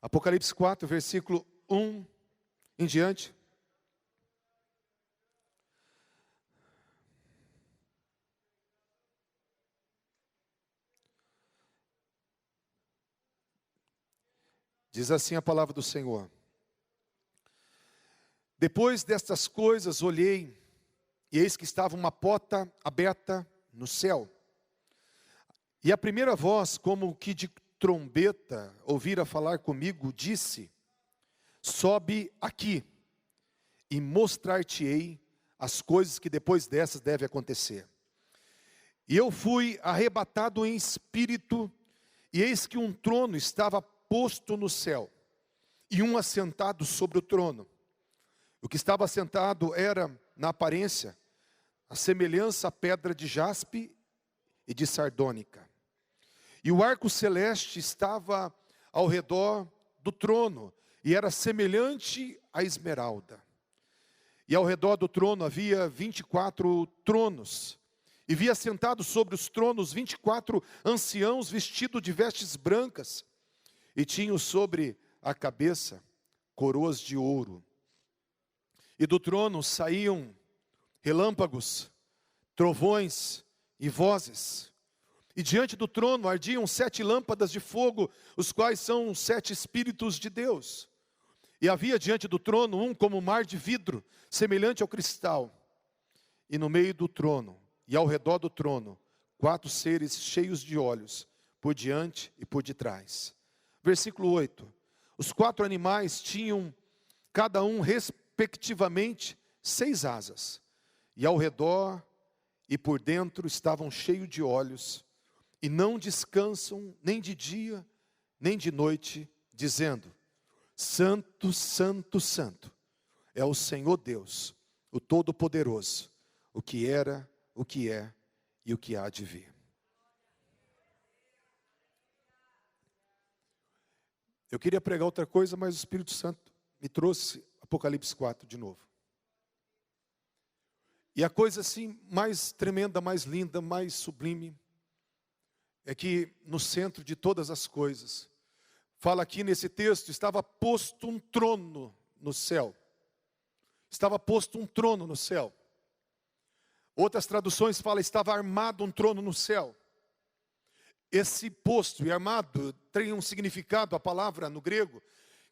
Apocalipse 4, versículo 1 em diante. Diz assim a palavra do Senhor: depois destas coisas olhei, e eis que estava uma porta aberta no céu. E a primeira voz, como que de trombeta, ouvira falar comigo, disse: sobe aqui, e mostrar-te-ei as coisas que depois dessas devem acontecer. E eu fui arrebatado em espírito, e eis que um trono estava posto no céu, e um assentado sobre o trono. O que estava assentado era, na aparência, a semelhança à pedra de jaspe e de sardônica. E o arco celeste estava ao redor do trono, e era semelhante à esmeralda. E ao redor do trono havia 24 tronos, e via sentados sobre os tronos 24 anciãos vestidos de vestes brancas, e tinham sobre a cabeça coroas de ouro. E do trono saíam relâmpagos, trovões e vozes. E diante do trono ardiam 7 lâmpadas de fogo, os quais são 7 Espíritos de Deus. E havia diante do trono um como mar de vidro, semelhante ao cristal. E no meio do trono, e ao redor do trono, 4 seres cheios de olhos, por diante e por detrás. Versículo 8. Os 4 animais tinham, cada um respectivamente, 6 asas. E ao redor e por dentro estavam cheios de olhos, e não descansam nem de dia, nem de noite, dizendo: Santo, Santo, Santo, é o Senhor Deus, o Todo-Poderoso, o que era, o que é e o que há de vir. Eu queria pregar outra coisa, mas o Espírito Santo me trouxe Apocalipse 4 de novo. E a coisa assim, mais tremenda, mais linda, mais sublime, é que no centro de todas as coisas, fala aqui nesse texto, estava posto um trono no céu. Estava posto um trono no céu. Outras traduções falam, estava armado um trono no céu. Esse posto e armado tem um significado, a palavra no grego,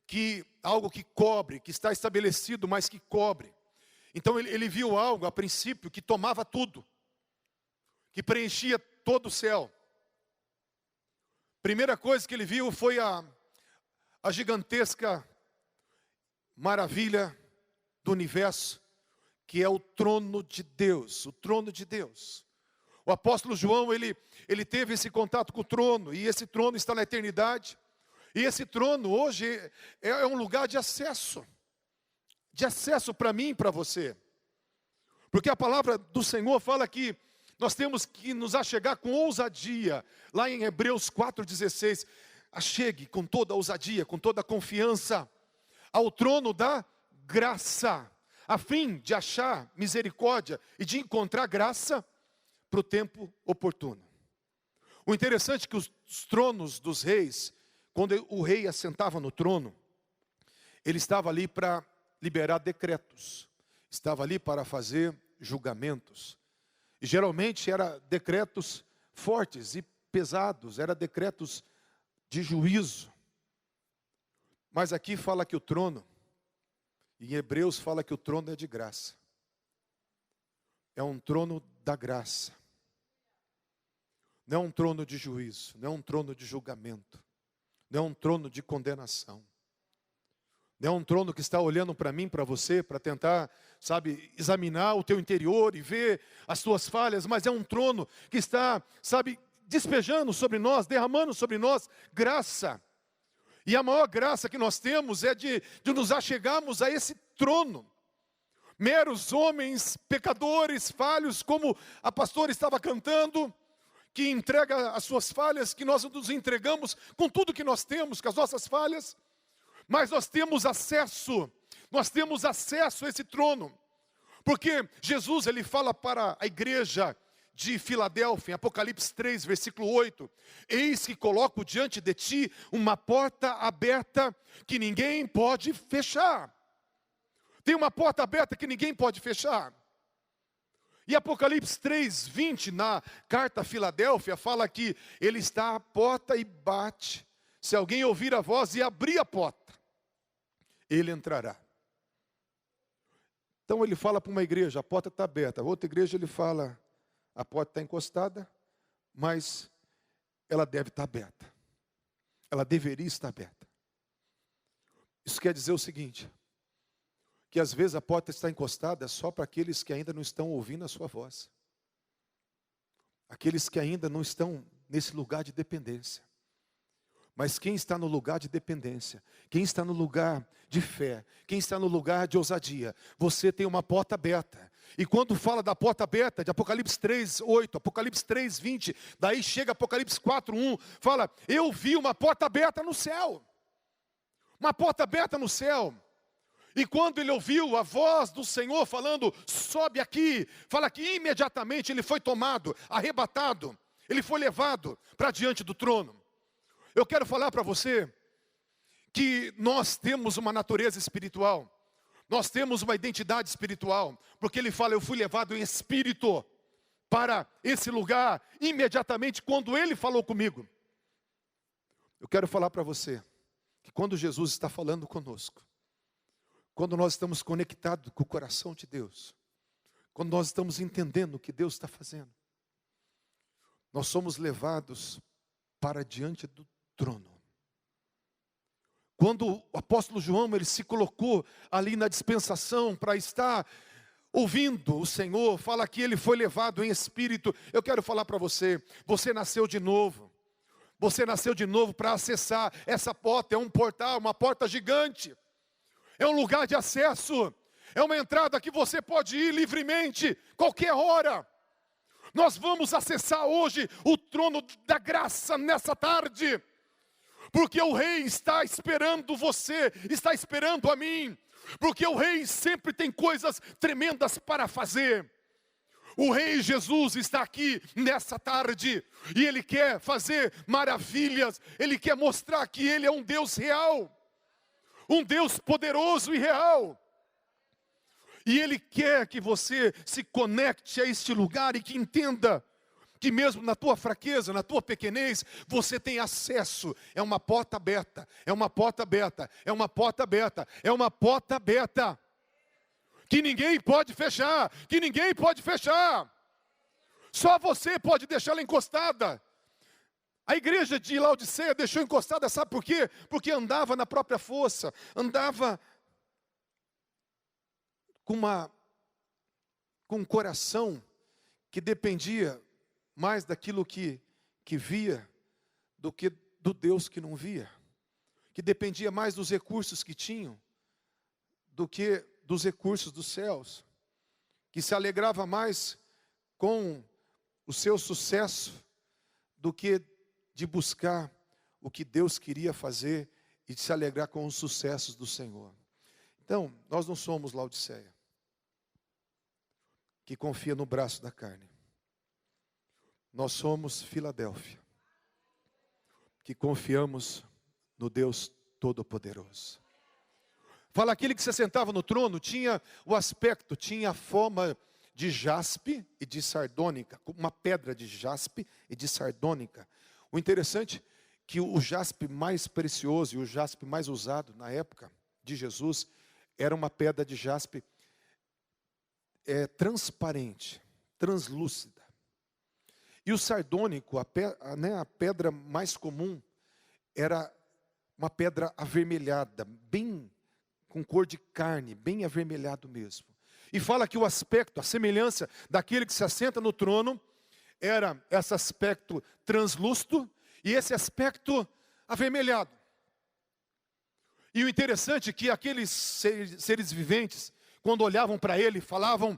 que algo que cobre, que está estabelecido, mas que cobre. Então ele viu algo a princípio que tomava tudo, que preenchia todo o céu. Primeira coisa que ele viu foi a gigantesca maravilha do universo, que é o trono de Deus, o trono de Deus. O apóstolo João, ele teve esse contato com o trono, e esse trono está na eternidade, e esse trono hoje é um lugar de acesso para mim e para você, porque a palavra do Senhor fala que nós temos que nos achegar com ousadia, lá em Hebreus 4,16, achegue com toda ousadia, com toda confiança, ao trono da graça, a fim de achar misericórdia e de encontrar graça para o tempo oportuno. O interessante é que os tronos dos reis, quando o rei assentava no trono, ele estava ali para liberar decretos, estava ali para fazer julgamentos. E geralmente eram decretos fortes e pesados, eram decretos de juízo. Mas aqui fala que o trono, em Hebreus fala que o trono é de graça. É um trono da graça. Não é um trono de juízo, não é um trono de julgamento, não é um trono de condenação. Não é um trono que está olhando para mim, para você, para tentar, examinar o teu interior e ver as tuas falhas, mas é um trono que está, despejando sobre nós, derramando sobre nós graça. E a maior graça que nós temos é de nos achegarmos a esse trono. Meros homens, pecadores, falhos, como a pastora estava cantando, que entrega as suas falhas, que nós nos entregamos com tudo que nós temos, com as nossas falhas. Mas nós temos acesso a esse trono, porque Jesus ele fala para a igreja de Filadélfia, em Apocalipse 3, versículo 8: eis que coloco diante de ti uma porta aberta que ninguém pode fechar. Tem uma porta aberta que ninguém pode fechar. E Apocalipse 3, 20, na carta a Filadélfia, fala que ele está à porta e bate. Se alguém ouvir a voz e abrir a porta, ele entrará. Então ele fala para uma igreja, a porta está aberta. A outra igreja ele fala, a porta está encostada, mas ela deve estar aberta. Ela deveria estar aberta. Isso quer dizer o seguinte, que às vezes a porta está encostada só para aqueles que ainda não estão ouvindo a sua voz. Aqueles que ainda não estão nesse lugar de dependência. Mas quem está no lugar de dependência, quem está no lugar de fé, quem está no lugar de ousadia, você tem uma porta aberta. E quando fala da porta aberta, de Apocalipse 3, 8, Apocalipse 3, 20, daí chega Apocalipse 4, 1, fala, eu vi uma porta aberta no céu. Uma porta aberta no céu. E quando ele ouviu a voz do Senhor falando, sobe aqui, fala que imediatamente ele foi tomado, arrebatado, ele foi levado para diante do trono. Eu quero falar para você que nós temos uma natureza espiritual, nós temos uma identidade espiritual, porque ele fala, eu fui levado em espírito para esse lugar, imediatamente quando ele falou comigo. Eu quero falar para você, que quando Jesus está falando conosco, quando nós estamos conectados com o coração de Deus, quando nós estamos entendendo o que Deus está fazendo, nós somos levados para diante do trono. Quando o apóstolo João, ele se colocou ali na dispensação para estar ouvindo o Senhor, fala que ele foi levado em espírito. Eu quero falar para você, você nasceu de novo. Você nasceu de novo para acessar essa porta, é um portal, uma porta gigante. É um lugar de acesso, é uma entrada que você pode ir livremente, qualquer hora. Nós vamos acessar hoje o trono da graça nessa tarde. Porque o rei está esperando você, está esperando a mim. Porque o rei sempre tem coisas tremendas para fazer. O rei Jesus está aqui nessa tarde. E ele quer fazer maravilhas. Ele quer mostrar que ele é um Deus real. Um Deus poderoso e real. E ele quer que você se conecte a este lugar e que entenda que mesmo na tua fraqueza, na tua pequenez, você tem acesso. É uma porta aberta, é uma porta aberta, é uma porta aberta, é uma porta aberta. Que ninguém pode fechar, que ninguém pode fechar. Só você pode deixá-la encostada. A igreja de Laodiceia deixou encostada, sabe por quê? Porque andava na própria força, andava com um coração que dependia mais daquilo que via do que do Deus que não via, que dependia mais dos recursos que tinham do que dos recursos dos céus, que se alegrava mais com o seu sucesso do que de buscar o que Deus queria fazer e de se alegrar com os sucessos do Senhor. Então, nós não somos Laodiceia, que confia no braço da carne. Nós somos Filadélfia, que confiamos no Deus Todo-Poderoso. Fala, aquele que se sentava no trono tinha o aspecto, tinha a forma de jaspe e de sardônica, uma pedra de jaspe e de sardônica. O interessante é que o jaspe mais precioso e o jaspe mais usado na época de Jesus era uma pedra de jaspe transparente, translúcida. E o sardônico, a pedra mais comum, era uma pedra avermelhada, bem com cor de carne, bem avermelhado mesmo. E fala que o aspecto, a semelhança daquele que se assenta no trono, era esse aspecto translúcido e esse aspecto avermelhado. E o interessante é que aqueles seres viventes, quando olhavam para ele, falavam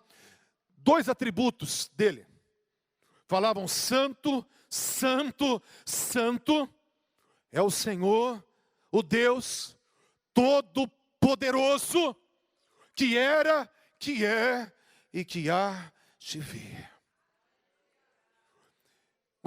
dois atributos dele. Falavam, santo, santo, santo, é o Senhor, o Deus Todo-Poderoso, que era, que é e que há de vir.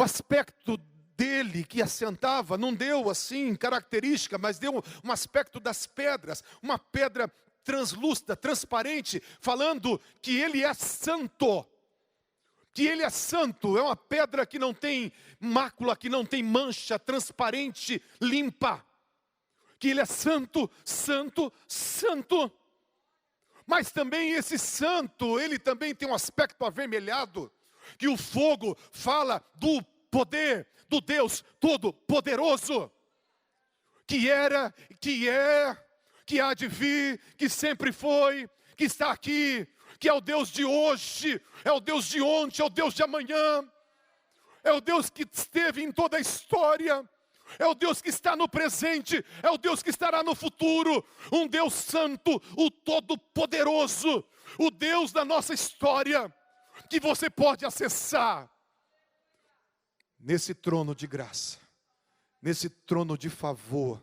O aspecto dele que assentava não deu assim característica, mas deu um aspecto das pedras, uma pedra translúcida, transparente, falando que ele é santo. Que ele é santo, é uma pedra que não tem mácula, que não tem mancha, transparente, limpa. Que ele é santo, santo, santo. Mas também esse santo, ele também tem um aspecto avermelhado, que o fogo fala do poder do Deus Todo-Poderoso, que era, que é, que há de vir, que sempre foi, que está aqui, que é o Deus de hoje, é o Deus de ontem, é o Deus de amanhã, é o Deus que esteve em toda a história, é o Deus que está no presente, é o Deus que estará no futuro, um Deus santo, o Todo-Poderoso, o Deus da nossa história, que você pode acessar nesse trono de graça, nesse trono de favor,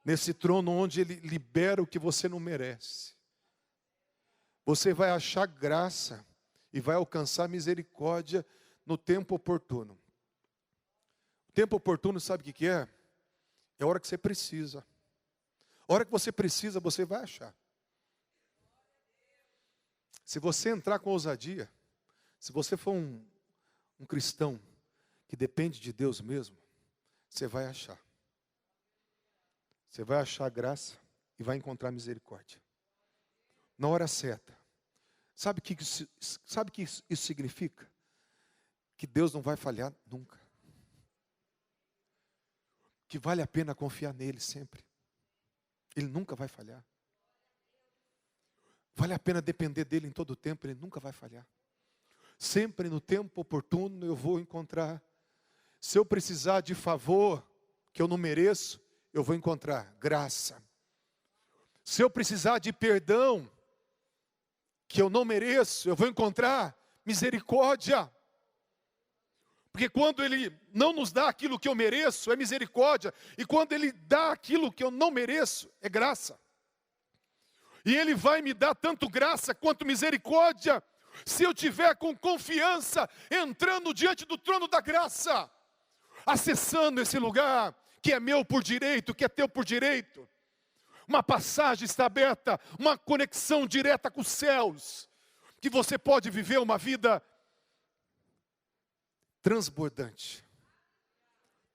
nesse trono onde Ele libera o que você não merece. Você vai achar graça e vai alcançar misericórdia no tempo oportuno. O tempo oportuno, sabe o que é? É a hora que você precisa. A hora que você precisa, você vai achar. Se você entrar com ousadia, se você for um cristão que depende de Deus mesmo, você vai achar. Você vai achar graça e vai encontrar misericórdia. Na hora certa. Sabe o que isso significa? Que Deus não vai falhar nunca. Que vale a pena confiar nele sempre. Ele nunca vai falhar. Vale a pena depender dele em todo o tempo, ele nunca vai falhar. Sempre no tempo oportuno eu vou encontrar. Se eu precisar de favor que eu não mereço, eu vou encontrar graça. Se eu precisar de perdão que eu não mereço, eu vou encontrar misericórdia. Porque quando Ele não nos dá aquilo que eu mereço, é misericórdia. E quando Ele dá aquilo que eu não mereço, é graça. E Ele vai me dar tanto graça quanto misericórdia, se eu tiver com confiança, entrando diante do trono da graça, acessando esse lugar, que é meu por direito, que é teu por direito. Uma passagem está aberta, uma conexão direta com os céus, que você pode viver uma vida transbordante,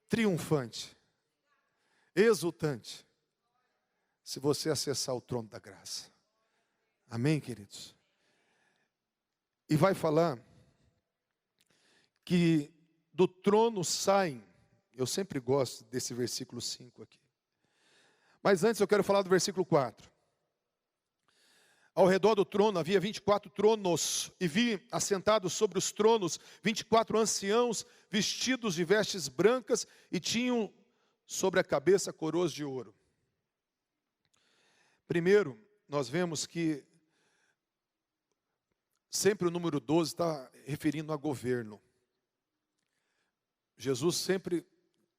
triunfante, exultante, se você acessar o trono da graça. Amém, queridos? E vai falar que do trono saem, eu sempre gosto desse versículo 5 aqui. Mas antes eu quero falar do versículo 4. Ao redor do trono havia 24 tronos, e vi assentados sobre os tronos 24 anciãos, vestidos de vestes brancas, e tinham sobre a cabeça coroas de ouro. Primeiro, nós vemos que sempre o número 12 está referindo a governo. Jesus sempre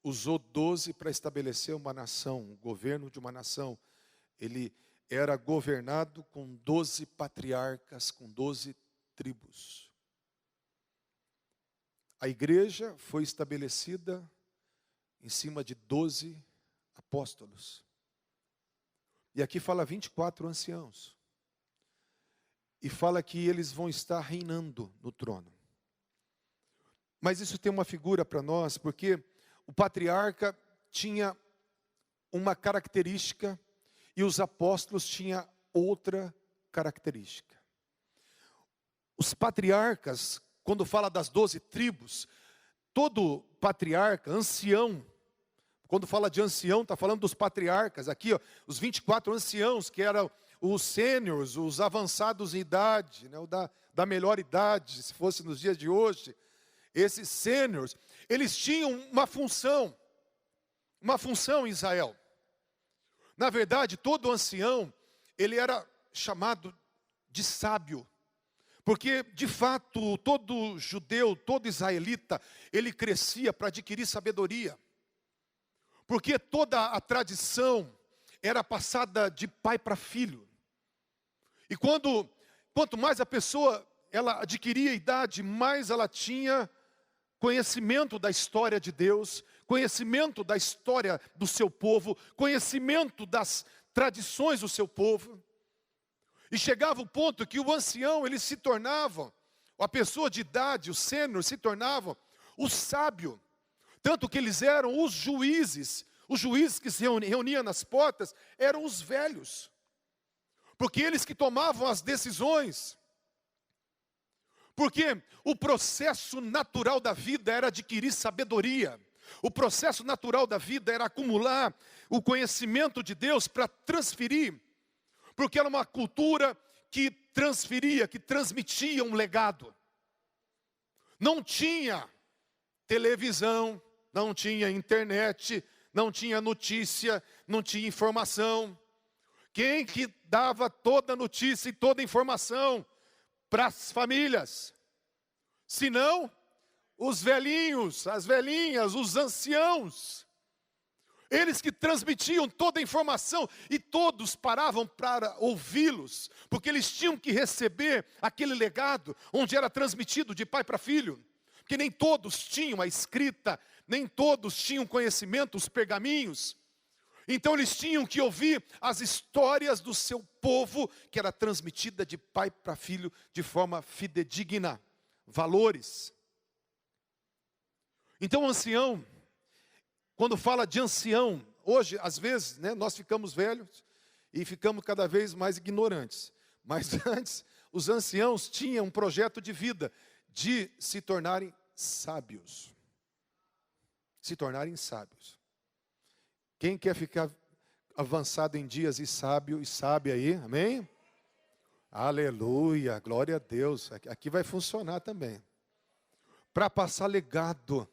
usou 12 para estabelecer uma nação, o governo de uma nação. Ele era governado com 12 patriarcas, com 12 tribos. A igreja foi estabelecida em cima de 12 apóstolos. E aqui fala 24 anciãos. E fala que eles vão estar reinando no trono. Mas isso tem uma figura para nós, porque o patriarca tinha uma característica e os apóstolos tinham outra característica. Os patriarcas, quando fala das 12 tribos, todo patriarca, ancião, quando fala de ancião, está falando dos patriarcas. Aqui, ó, os 24 anciãos, que eram os sêniors, os avançados em idade, né, da melhor idade, se fosse nos dias de hoje. Esses sêniors, eles tinham uma função em Israel. Na verdade, todo ancião, ele era chamado de sábio. Porque, de fato, todo judeu, todo israelita, ele crescia para adquirir sabedoria. Porque toda a tradição era passada de pai para filho. E quanto mais a pessoa ela adquiria idade, mais ela tinha conhecimento da história de Deus, conhecimento da história do seu povo, conhecimento das tradições do seu povo. E chegava o ponto que o ancião, ele se tornava, a pessoa de idade, o sênior, se tornava o sábio. Tanto que eles eram os juízes que se reuniam nas portas, eram os velhos. Porque eles que tomavam as decisões. Porque o processo natural da vida era adquirir sabedoria. O processo natural da vida era acumular o conhecimento de Deus para transferir. Porque era uma cultura que transferia, que transmitia um legado. Não tinha televisão, não tinha internet, não tinha notícia, não tinha informação. Quem que dava toda a notícia e toda a informação para as famílias? Senão, os velhinhos, as velhinhas, os anciãos. Eles que transmitiam toda a informação e todos paravam para ouvi-los, porque eles tinham que receber aquele legado onde era transmitido de pai para filho. Porque nem todos tinham a escrita, nem todos tinham conhecimento, os pergaminhos. Então eles tinham que ouvir as histórias do seu povo, que era transmitida de pai para filho de forma fidedigna, valores. Então o ancião, quando fala de ancião, hoje às vezes nós ficamos velhos e ficamos cada vez mais ignorantes. Mas antes, os anciãos tinham um projeto de vida, de se tornarem sábios. Se tornarem sábios. Quem quer ficar avançado em dias e sábio e sábia aí, amém? Aleluia, glória a Deus. Aqui vai funcionar também. Para passar legado.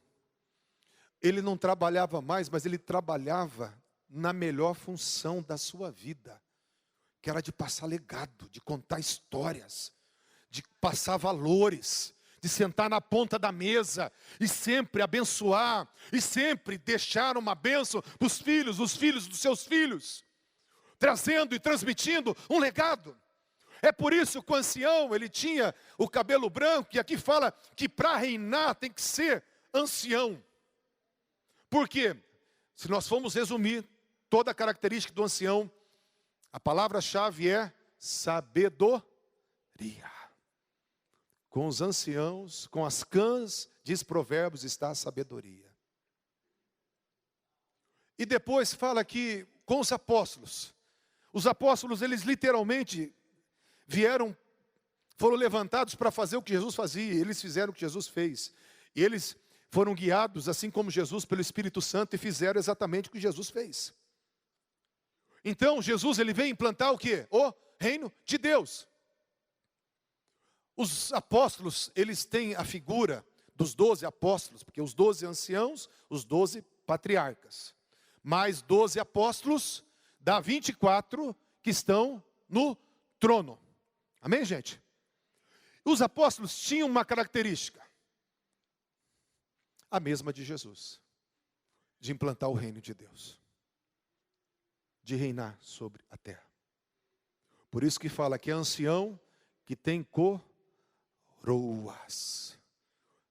Ele não trabalhava mais, mas ele trabalhava na melhor função da sua vida. Que era de passar legado, de contar histórias, de passar valores, de sentar na ponta da mesa e sempre abençoar, e sempre deixar uma bênção para os filhos dos seus filhos, trazendo e transmitindo um legado. É por isso que o ancião, ele tinha o cabelo branco, e aqui fala que para reinar tem que ser ancião. Por quê? Se nós formos resumir toda a característica do ancião, a palavra-chave é sabedoria. Com os anciãos, com as cãs, diz Provérbios, está a sabedoria. E depois fala que com os apóstolos, eles literalmente foram levantados para fazer o que Jesus fazia, eles fizeram o que Jesus fez. E eles foram guiados, assim como Jesus, pelo Espírito Santo, e fizeram exatamente o que Jesus fez. Então, Jesus, ele veio implantar o quê? O reino de Deus. Os apóstolos, eles têm a figura dos 12 apóstolos, porque os 12 anciãos, os 12 patriarcas. Mais 12 apóstolos, dá 24 que estão no trono. Amém, gente? Os apóstolos tinham uma característica. A mesma de Jesus. De implantar o reino de Deus. De reinar sobre a terra. Por isso que fala que é ancião que tem coroas.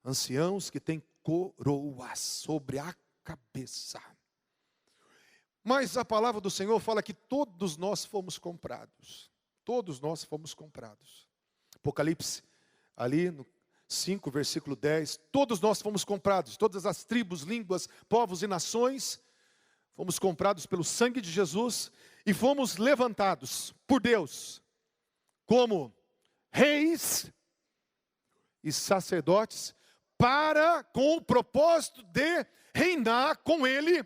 Anciãos que têm coroas sobre a cabeça. Mas a palavra do Senhor fala que todos nós fomos comprados. Todos nós fomos comprados. Apocalipse, ali no 5, versículo 10. Todos nós fomos comprados. Todas as tribos, línguas, povos e nações. Fomos comprados pelo sangue de Jesus. E fomos levantados por Deus. Como reis e sacerdotes, com o propósito de reinar com Ele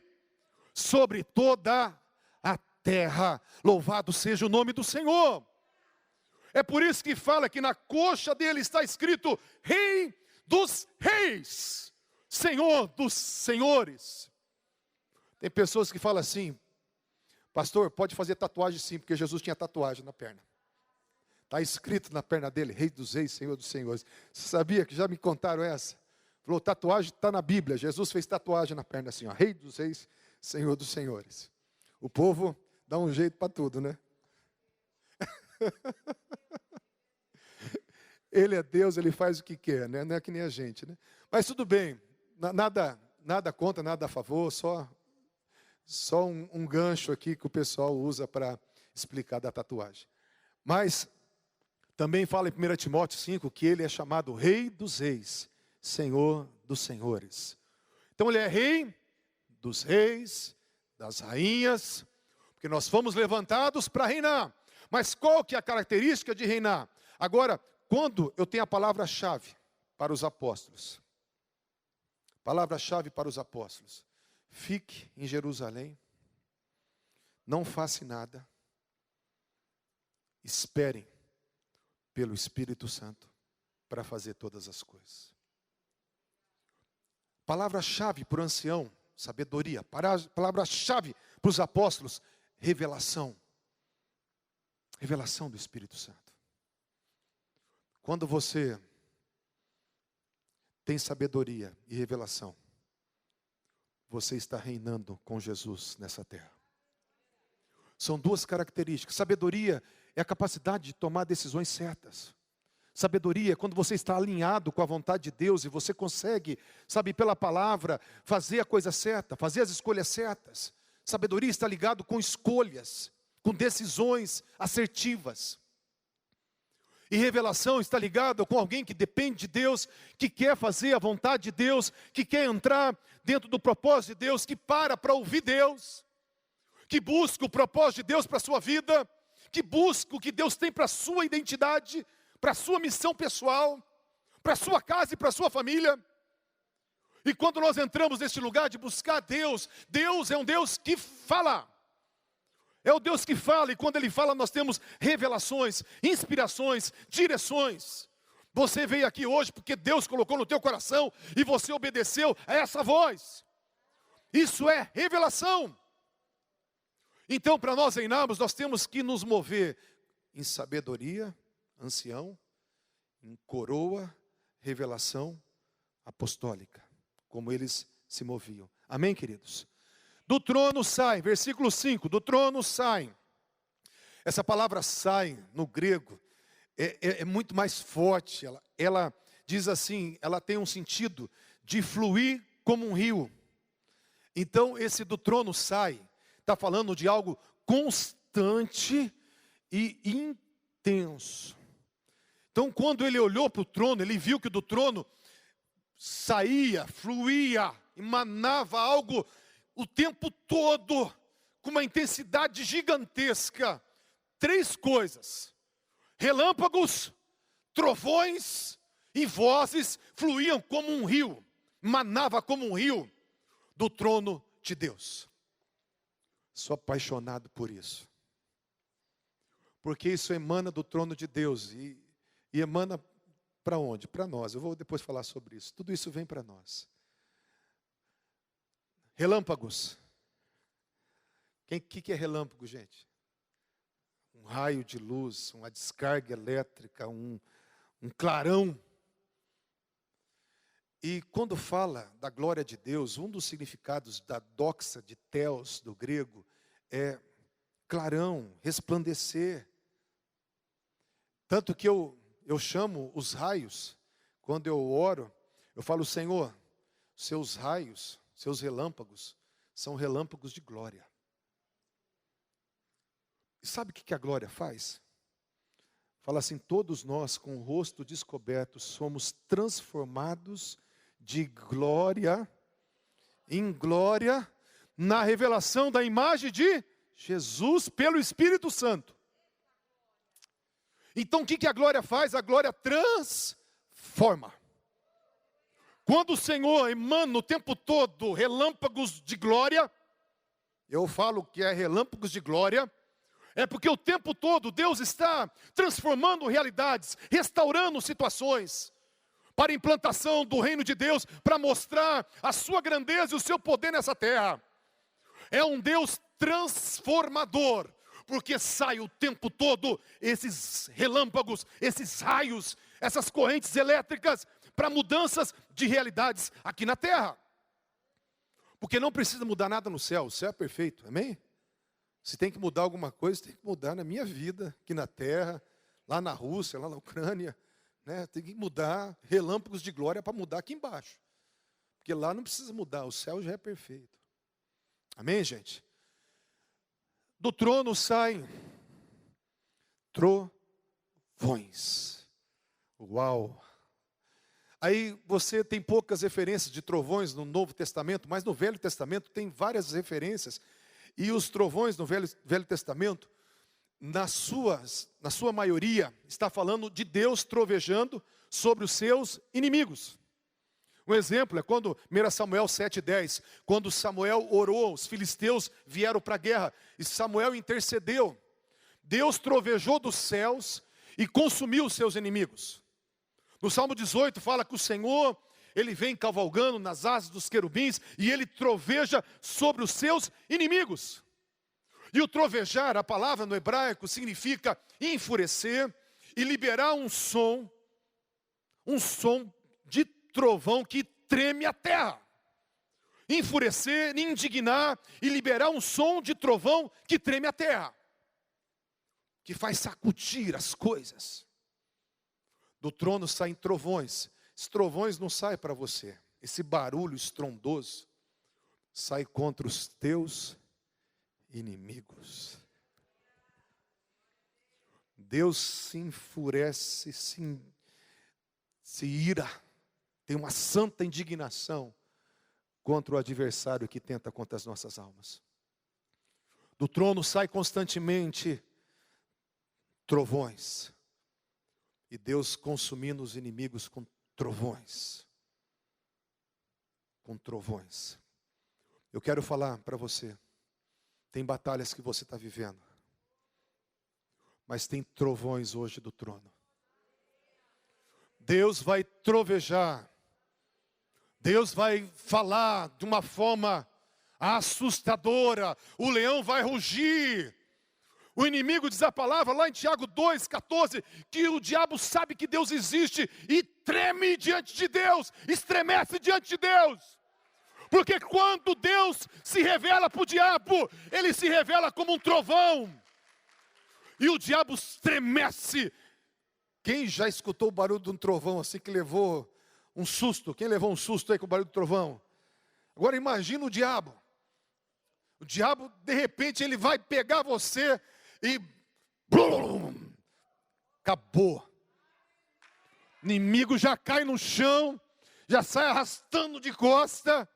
sobre toda a terra. Louvado seja o nome do Senhor. É por isso que fala que na coxa dele está escrito Rei dos Reis, Senhor dos Senhores. Tem pessoas que falam assim: pastor, pode fazer tatuagem sim, porque Jesus tinha tatuagem na perna. Está escrito na perna dele, Rei dos Reis, Senhor dos Senhores. Você sabia que já me contaram essa? Falou, tatuagem está na Bíblia. Jesus fez tatuagem na perna assim, ó, Rei dos Reis, Senhor dos Senhores. O povo dá um jeito para tudo, né? Ele é Deus, ele faz o que quer, né? Não é que nem a gente, né? Mas tudo bem, nada contra, nada a favor, só um gancho aqui que o pessoal usa para explicar da tatuagem. Mas também fala em 1 Timóteo 5 que ele é chamado Rei dos Reis, Senhor dos Senhores. Então ele é Rei dos Reis, das Rainhas, porque nós fomos levantados para reinar. Mas qual que é a característica de reinar? Agora, quando eu tenho a palavra-chave para os apóstolos, palavra-chave para os apóstolos, fique em Jerusalém, não faça nada, esperem pelo Espírito Santo para fazer todas as coisas. Palavra-chave para o ancião, sabedoria. Palavra-chave para os apóstolos, revelação. Revelação do Espírito Santo. Quando você tem sabedoria e revelação, você está reinando com Jesus nessa terra. São duas características. Sabedoria é a capacidade de tomar decisões certas. Sabedoria é quando você está alinhado com a vontade de Deus e você consegue, sabe, pela palavra, fazer a coisa certa, fazer as escolhas certas. Sabedoria está ligado com escolhas, com decisões assertivas. E revelação está ligado com alguém que depende de Deus, que quer fazer a vontade de Deus, que quer entrar dentro do propósito de Deus, que para ouvir Deus, que busca o propósito de Deus para a sua vida, que busca o que Deus tem para a sua identidade, para a sua missão pessoal, para a sua casa e para a sua família. E quando nós entramos neste lugar de buscar Deus, Deus é um Deus que fala. É o Deus que fala, e quando Ele fala nós temos revelações, inspirações, direções. Você veio aqui hoje porque Deus colocou no teu coração e você obedeceu a essa voz. Isso é revelação. Então, para nós reinarmos, nós temos que nos mover em sabedoria, ancião, em coroa, revelação apostólica, como eles se moviam. Amém, queridos? Do trono sai, versículo 5, do trono sai. Essa palavra sai, no grego, é muito mais forte. Ela diz assim, ela tem um sentido de fluir como um rio. Então, esse do trono sai, está falando de algo constante e intenso. Então, quando ele olhou para o trono, ele viu que do trono saía, fluía, emanava algo o tempo todo, com uma intensidade gigantesca. 3 coisas: relâmpagos, trovões e vozes fluíam como um rio, manava como um rio do trono de Deus. Sou apaixonado por isso, porque isso emana do trono de Deus e emana para onde? Para nós. Eu vou depois falar sobre isso. Tudo isso vem para nós. Relâmpagos. O que é relâmpago, gente? Um raio de luz, uma descarga elétrica, um clarão. E quando fala da glória de Deus, um dos significados da doxa de Theos, do grego, é clarão, resplandecer. Tanto que eu chamo os raios, quando eu oro, eu falo: Senhor, seus raios, seus relâmpagos, são relâmpagos de glória. E sabe o que a glória faz? Fala assim: todos nós com o rosto descoberto somos transformados de glória em glória na revelação da imagem de Jesus pelo Espírito Santo. Então o que a glória faz? A glória transforma. Quando o Senhor emana o tempo todo relâmpagos de glória, eu falo que é relâmpagos de glória, é porque o tempo todo Deus está transformando realidades, restaurando situações, para a implantação do reino de Deus, para mostrar a sua grandeza e o seu poder nessa terra. É um Deus transformador, porque sai o tempo todo esses relâmpagos, esses raios, essas correntes elétricas, para mudanças de realidades aqui na terra. Porque não precisa mudar nada no céu, o céu é perfeito, amém? Se tem que mudar alguma coisa, tem que mudar na minha vida, aqui na terra, lá na Rússia, lá na Ucrânia, né? Tem que mudar relâmpagos de glória para mudar aqui embaixo. Porque lá não precisa mudar, o céu já é perfeito. Amém, gente? Do trono saem trovões. Uau! Aí você tem poucas referências de trovões no Novo Testamento, mas no Velho Testamento tem várias referências. E os trovões no Velho Testamento, na sua maioria, está falando de Deus trovejando sobre os seus inimigos. Um exemplo é quando 1 Samuel 7,10, quando Samuel orou, os filisteus vieram para a guerra, e Samuel intercedeu. Deus trovejou dos céus e consumiu os seus inimigos. No Salmo 18 fala que o Senhor, Ele vem cavalgando nas asas dos querubins, e Ele troveja sobre os seus inimigos. E o trovejar, a palavra no hebraico, significa enfurecer e liberar um som de trovão que treme a terra. Enfurecer, indignar e liberar um som de trovão que treme a terra. Que faz sacudir as coisas. Do trono saem trovões. Esses trovões não saem para você. Esse barulho estrondoso sai contra os teus inimigos. Deus se enfurece, se ira, tem uma santa indignação contra o adversário que tenta contra as nossas almas. Do trono sai constantemente trovões, e Deus consumindo os inimigos com trovões. Com trovões. Eu quero falar para você, tem batalhas que você está vivendo, mas tem trovões hoje do trono. Deus vai trovejar, Deus vai falar de uma forma assustadora, o leão vai rugir. O inimigo diz a palavra lá em Tiago 2,14, que o diabo sabe que Deus existe e treme diante de Deus, estremece diante de Deus. Porque quando Deus se revela para o diabo, ele se revela como um trovão. E o diabo estremece. Quem já escutou o barulho de um trovão assim que levou um susto? Quem levou um susto aí com o barulho do trovão? Agora imagina o diabo. O diabo, de repente, ele vai pegar você e blum, acabou. O inimigo já cai no chão, já sai arrastando de costa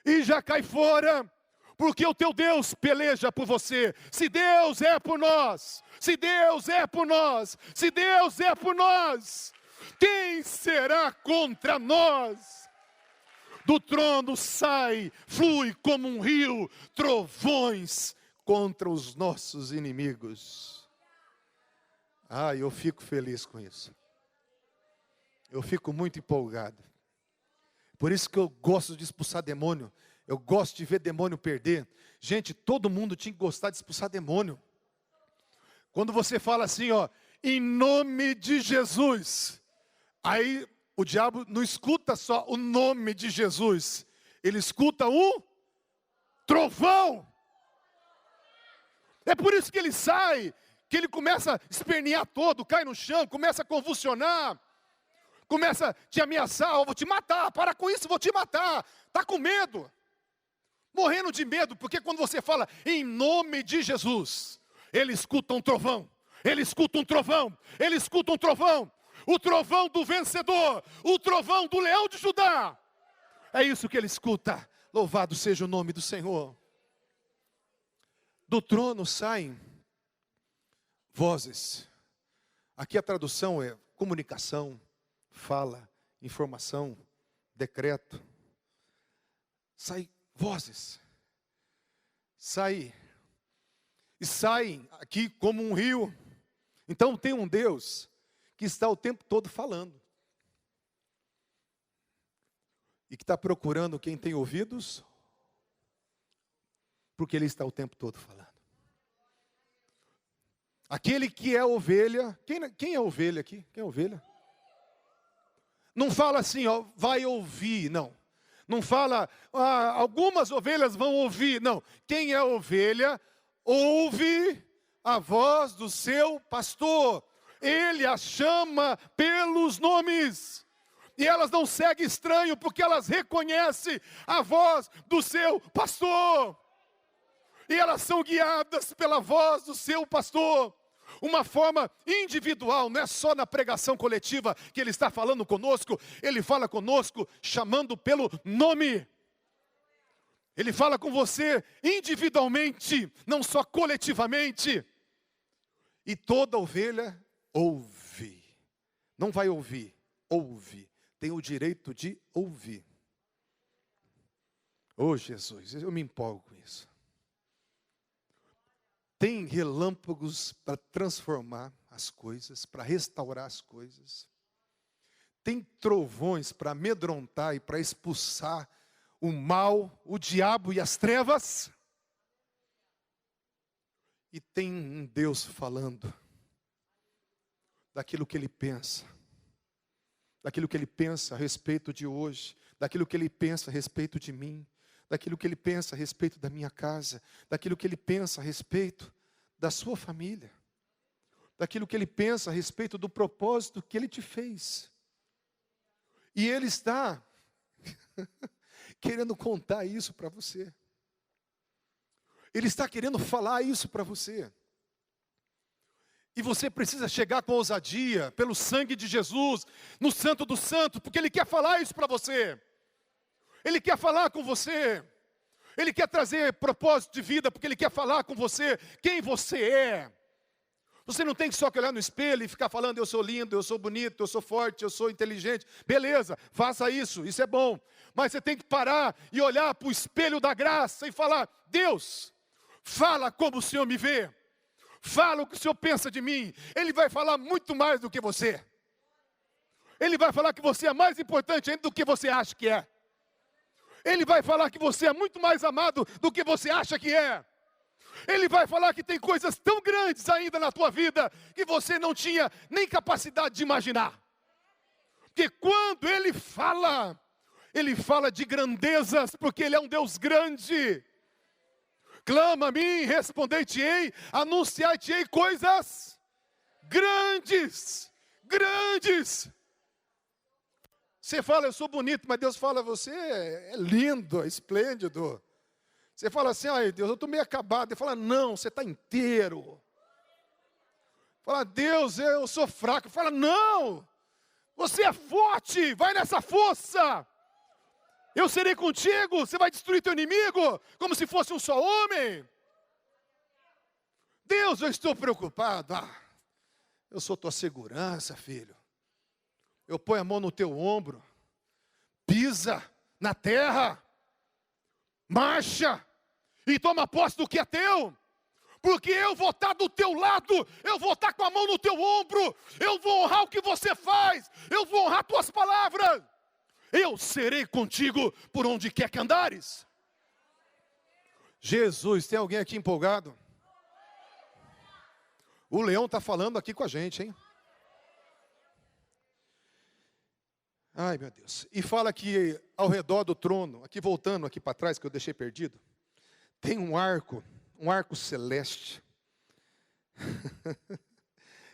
e já cai fora, porque o teu Deus peleja por você. Se Deus é por nós, se Deus é por nós, se Deus é por nós, quem será contra nós? Do trono flui como um rio, trovões contra os nossos inimigos. Eu fico feliz com isso. Eu fico muito empolgado. Por isso que eu gosto de expulsar demônio. Eu gosto de ver demônio perder. Gente, todo mundo tinha que gostar de expulsar demônio. Quando você fala assim, em nome de Jesus, aí o diabo não escuta só o nome de Jesus, ele escuta um trovão. É por isso que ele sai, que ele começa a espernear todo, cai no chão, começa a convulsionar, começa a te ameaçar, eu vou te matar, para com isso, vou te matar. Está com medo, morrendo de medo, porque quando você fala em nome de Jesus, ele escuta um trovão, ele escuta um trovão, ele escuta um trovão. O trovão do vencedor, o trovão do leão de Judá. É isso que ele escuta. Louvado seja o nome do Senhor. Do trono saem vozes. Aqui a tradução é comunicação, fala, informação, decreto. Sai vozes. E saem aqui como um rio. Então tem um Deus que está o tempo todo falando. E que está procurando quem tem ouvidos, porque Ele está o tempo todo falando. Aquele que é ovelha, quem é ovelha aqui? Quem é ovelha? Não fala assim, vai ouvir, não. Não fala, algumas ovelhas vão ouvir, não. Quem é ovelha, ouve a voz do seu pastor. Ele as chama pelos nomes. E elas não seguem estranho, porque elas reconhecem a voz do seu pastor. E elas são guiadas pela voz do seu pastor. Uma forma individual, não é só na pregação coletiva que ele está falando conosco. Ele fala conosco chamando pelo nome. Ele fala com você individualmente, não só coletivamente. E toda ovelha ouve. Não vai ouvir, ouve. Tem o direito de ouvir. Oh, Jesus, eu me empolgo com isso. Tem relâmpagos para transformar as coisas, para restaurar as coisas. Tem trovões para amedrontar e para expulsar o mal, o diabo e as trevas. E tem um Deus falando daquilo que Ele pensa. Daquilo que Ele pensa a respeito de hoje. Daquilo que Ele pensa a respeito de mim. Daquilo que Ele pensa a respeito da minha casa. Daquilo que Ele pensa a respeito da sua família. Daquilo que Ele pensa a respeito do propósito que Ele te fez. E Ele está querendo contar isso para você. Ele está querendo falar isso para você. E você precisa chegar com ousadia, pelo sangue de Jesus, no Santo dos Santos, porque Ele quer falar isso para você. Ele quer falar com você. Ele quer trazer propósito de vida, porque Ele quer falar com você quem você é. Você não tem que só olhar no espelho e ficar falando, eu sou lindo, eu sou bonito, eu sou forte, eu sou inteligente. Beleza, faça isso é bom. Mas você tem que parar e olhar para o espelho da graça e falar, Deus, fala como o Senhor me vê. Fala o que o Senhor pensa de mim. Ele vai falar muito mais do que você. Ele vai falar que você é mais importante ainda do que você acha que é. Ele vai falar que você é muito mais amado do que você acha que é. Ele vai falar que tem coisas tão grandes ainda na tua vida que você não tinha nem capacidade de imaginar. Porque quando Ele fala de grandezas, porque Ele é um Deus grande. Clama a mim, responder-te-ei, anunciar-te-ei coisas grandes, grandes. Você fala, eu sou bonito, mas Deus fala, você é lindo, é esplêndido. Você fala assim, ai Deus, eu estou meio acabado. Ele fala, não, você está inteiro. Fala, Deus, eu sou fraco. Fala, não, você é forte, vai nessa força. Eu serei contigo, você vai destruir teu inimigo, como se fosse um só homem. Deus, eu estou preocupado. Eu sou tua segurança, filho. Eu ponho a mão no teu ombro. Pisa na terra. Marcha. E toma posse do que é teu. Porque eu vou estar do teu lado. Eu vou estar com a mão no teu ombro. Eu vou honrar o que você faz. Eu vou honrar tuas palavras. Eu serei contigo por onde quer que andares. Jesus, tem alguém aqui empolgado? O leão está falando aqui com a gente, hein? Ai, meu Deus. E fala que ao redor do trono, aqui voltando aqui para trás, que eu deixei perdido, tem um arco celeste,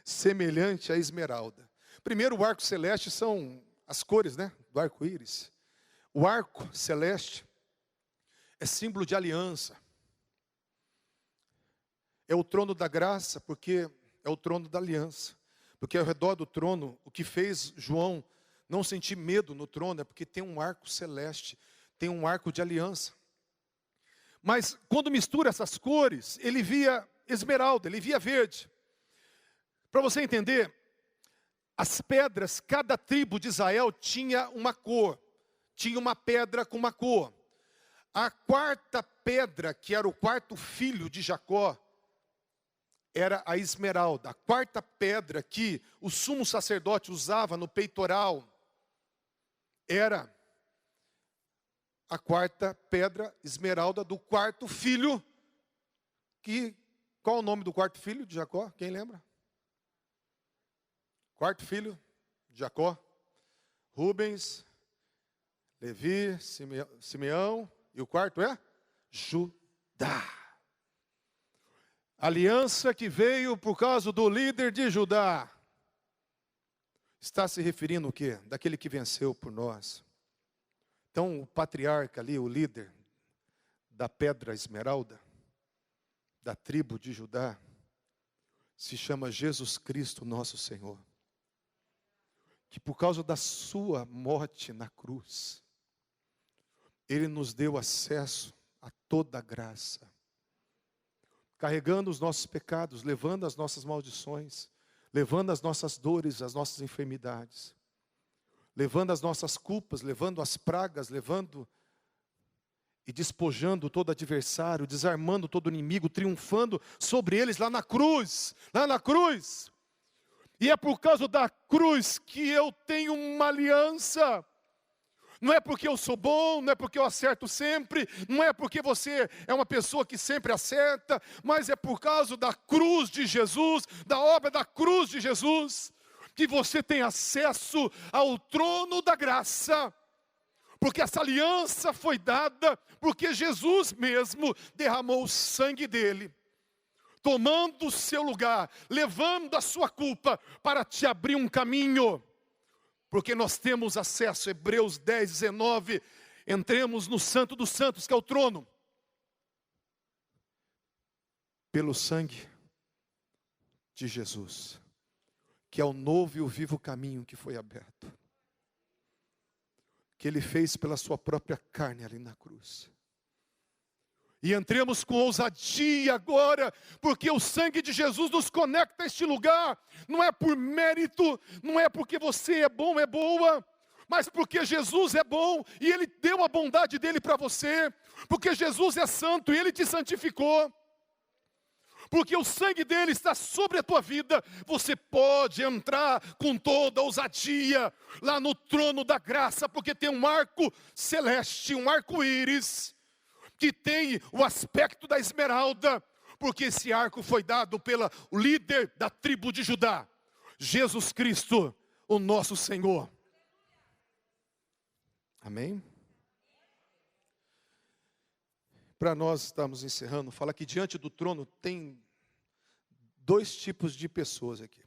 semelhante à esmeralda. Primeiro, o arco celeste são as cores, né, do arco-íris. O arco celeste é símbolo de aliança. É o trono da graça, porque é o trono da aliança. Porque ao redor do trono, o que fez João não sentir medo no trono é porque tem um arco celeste, tem um arco de aliança. Mas quando mistura essas cores, ele via esmeralda, ele via verde. Para você entender, as pedras, cada tribo de Israel tinha uma cor, tinha uma pedra com uma cor. A quarta pedra, que era o quarto filho de Jacó, era a esmeralda. A quarta pedra que o sumo sacerdote usava no peitoral era a quarta pedra, esmeralda, do quarto filho. Qual é o nome do quarto filho de Jacó? Quem lembra? Quarto filho de Jacó, Rubens, Levi, Simeão, e o quarto é Judá. Aliança que veio por causa do líder de Judá. está se referindo o quê? Daquele que venceu por nós. Então, o patriarca ali, o líder da pedra esmeralda, da tribo de Judá, se chama Jesus Cristo, nosso Senhor. Que por causa da sua morte na cruz, Ele nos deu acesso a toda a graça, carregando os nossos pecados, levando as nossas maldições, levando as nossas dores, as nossas enfermidades, levando as nossas culpas, levando as pragas, levando e despojando todo adversário, desarmando todo inimigo, triunfando sobre eles lá na cruz, E é por causa da cruz que eu tenho uma aliança. Não é porque eu sou bom, não é porque eu acerto sempre, não é porque você é uma pessoa que sempre acerta, mas é por causa da cruz de Jesus, da obra da cruz de Jesus, que você tem acesso ao trono da graça. Porque essa aliança foi dada, porque Jesus mesmo derramou o sangue dele, tomando o seu lugar, levando a sua culpa para te abrir um caminho. Porque nós temos acesso, Hebreus 10, 19, entremos no Santo dos Santos, que é o trono, pelo sangue de Jesus, que é o novo e o vivo caminho que foi aberto, que Ele fez pela sua própria carne ali na cruz. E entremos com ousadia agora, porque o sangue de Jesus nos conecta a este lugar. Não é por mérito, não é porque você é bom, é boa, mas porque Jesus é bom e Ele deu a bondade dEle para você. Porque Jesus é santo e Ele te santificou. Porque o sangue dEle está sobre a tua vida. Você pode entrar com toda a ousadia lá no trono da graça, porque tem um arco celeste, um arco-íris, que tem o aspecto da esmeralda, porque esse arco foi dado pelo líder da tribo de Judá, Jesus Cristo, o nosso Senhor. Amém? Para nós estamos encerrando, fala que diante do trono tem dois tipos de pessoas aqui.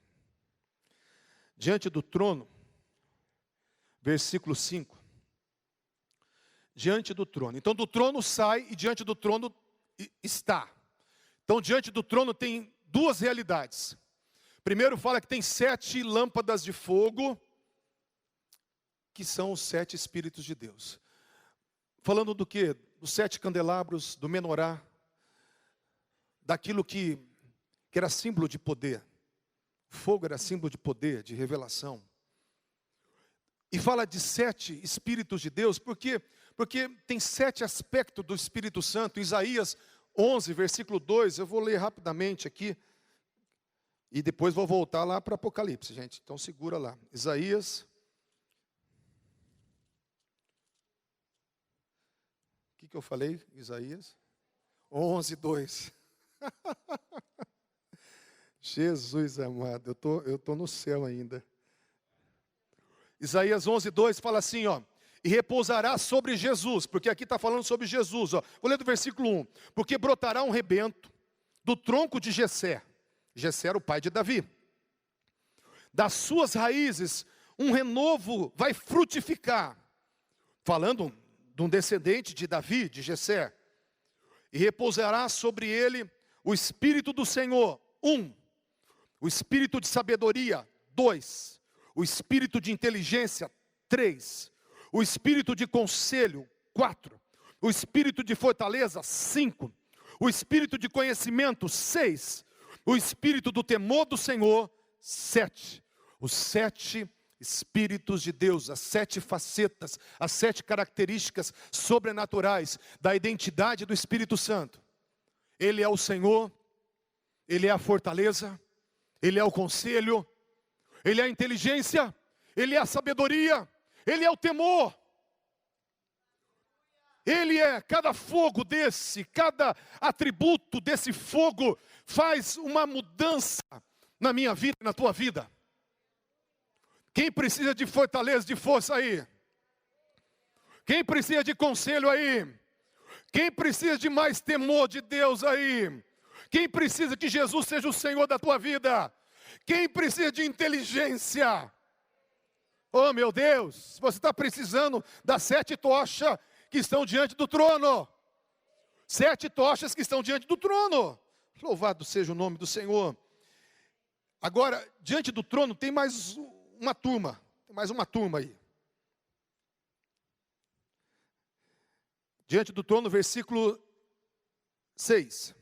Diante do trono, versículo 5. Diante do trono. Então do trono sai e diante do trono está. Então diante do trono tem duas realidades. Primeiro fala que tem 7 lâmpadas de fogo, que são os 7 Espíritos de Deus. Falando do quê? Dos 7 candelabros, do menorá, daquilo que era símbolo de poder. O fogo era símbolo de poder, de revelação. E fala de 7 Espíritos de Deus, porque tem 7 aspectos do Espírito Santo. Isaías 11, versículo 2, eu vou ler rapidamente aqui, e depois vou voltar lá para Apocalipse, gente. Então segura lá. Isaías. O que eu falei? Isaías 11, 2. Jesus amado, eu tô no céu ainda. Isaías 11, 2 fala assim, ó. E repousará sobre Jesus, porque aqui está falando sobre Jesus, ó. Vou ler do versículo 1. Porque brotará um rebento do tronco de Jessé. Jessé era o pai de Davi. Das suas raízes, um renovo vai frutificar. Falando de um descendente de Davi, de Jessé. E repousará sobre ele o Espírito do Senhor. 1. O Espírito de sabedoria. 2. O Espírito de inteligência. 3. O Espírito de conselho. 4. O Espírito de fortaleza. 5. O Espírito de conhecimento. 6. O Espírito do temor do Senhor. 7. Os 7 Espíritos de Deus, as 7 facetas, as 7 características sobrenaturais da identidade do Espírito Santo. Ele é o Senhor, Ele é a fortaleza, Ele é o conselho, Ele é a inteligência, Ele é a sabedoria, Ele é o temor. Ele é, cada fogo desse, cada atributo desse fogo faz uma mudança na minha vida e na tua vida. Quem precisa de fortaleza, de força aí? Quem precisa de conselho aí? Quem precisa de mais temor de Deus aí? Quem precisa que Jesus seja o Senhor da tua vida? Quem precisa de inteligência? Oh meu Deus, você está precisando das 7 tochas que estão diante do trono. 7 tochas que estão diante do trono. Louvado seja o nome do Senhor. Agora, diante do trono tem mais uma turma. Tem mais uma turma aí. Diante do trono, versículo 6.